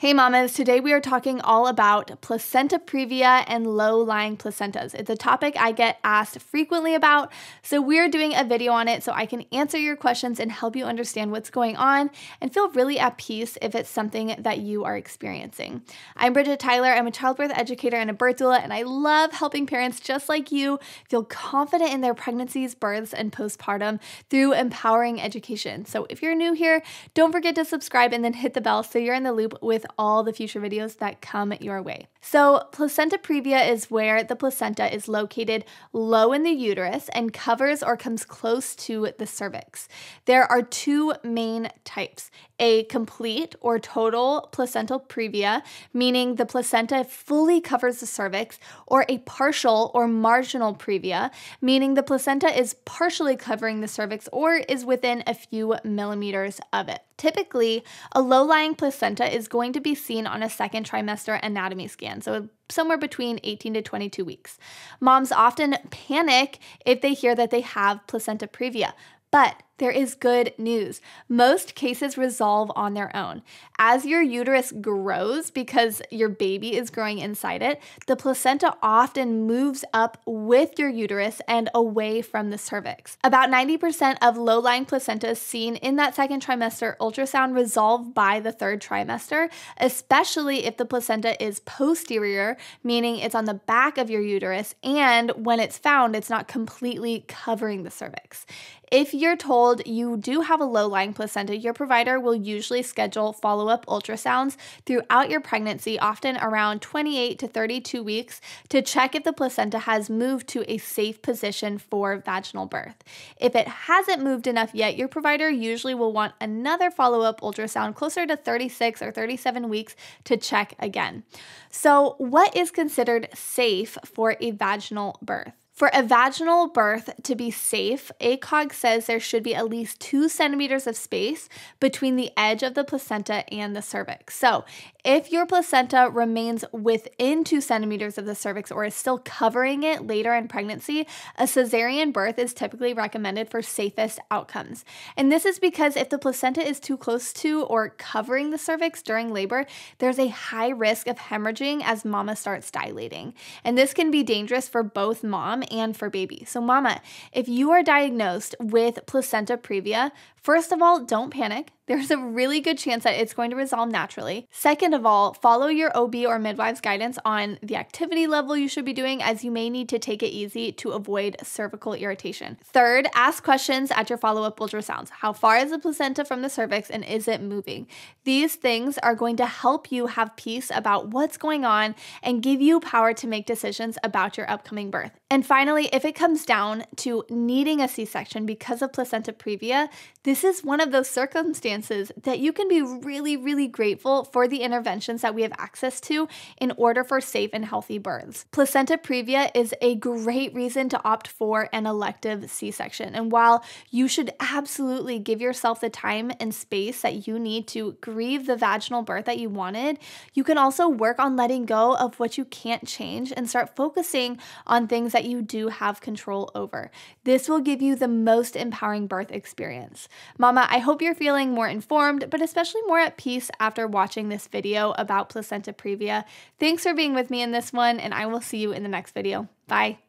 Hey mamas, today we are talking all about placenta previa and low-lying placentas. It's a topic I get asked frequently about, so we're doing a video on it so I can answer your questions and help you understand what's going on and feel really at peace if it's something that you are experiencing. I'm Bridget Teyler. I'm a childbirth educator and a birth doula, and I love helping parents just like you feel confident in their pregnancies, births, and postpartum through empowering education. So if you're new here, don't forget to subscribe and then hit the bell so you're in the loop with all the future videos that come your way. So placenta previa is where the placenta is located low in the uterus and covers or comes close to the cervix. There are two main types: a complete or total placental previa, meaning the placenta fully covers the cervix, or a partial or marginal previa, meaning the placenta is partially covering the cervix or is within a few millimeters of it. Typically, a low-lying placenta is going to be seen on a second trimester anatomy scan, so somewhere between 18 to 22 weeks. Moms often panic if they hear that they have placenta previa, but there is good news. Most cases resolve on their own. As your uterus grows, because your baby is growing inside it, the placenta often moves up with your uterus and away from the cervix. About 90% of low-lying placentas seen in that second trimester ultrasound resolve by the third trimester, especially if the placenta is posterior, meaning it's on the back of your uterus, and when it's found, it's not completely covering the cervix. If you're told you do have a low-lying placenta, your provider will usually schedule follow-up ultrasounds throughout your pregnancy, often around 28 to 32 weeks, to check if the placenta has moved to a safe position for vaginal birth. If it hasn't moved enough yet, your provider usually will want another follow-up ultrasound closer to 36 or 37 weeks to check again. So, what is considered safe for a vaginal birth? For a vaginal birth to be safe, ACOG says there should be at least 2 centimeters of space between the edge of the placenta and the cervix. So if your placenta remains within 2 centimeters of the cervix or is still covering it later in pregnancy, a cesarean birth is typically recommended for safest outcomes. And this is because if the placenta is too close to or covering the cervix during labor, there's a high risk of hemorrhaging as mama starts dilating. And this can be dangerous for both mom and for baby. So mama, if you are diagnosed with placenta previa, first of all, don't panic. There's a really good chance that it's going to resolve naturally. Second of all, follow your OB or midwife's guidance on the activity level you should be doing, as you may need to take it easy to avoid cervical irritation. Third, ask questions at your follow-up ultrasounds. How far is the placenta from the cervix and is it moving? These things are going to help you have peace about what's going on and give you power to make decisions about your upcoming birth. And finally, if it comes down to needing a C-section because of placenta previa, this is one of those circumstances that you can be really, really grateful for the interventions that we have access to in order for safe and healthy births. Placenta previa is a great reason to opt for an elective C-section. And while you should absolutely give yourself the time and space that you need to grieve the vaginal birth that you wanted, you can also work on letting go of what you can't change and start focusing on things that you do have control over. This will give you the most empowering birth experience. Mama, I hope you're feeling more informed, but especially more at peace after watching this video about placenta previa. Thanks for being with me in this one, and I will see you in the next video. Bye.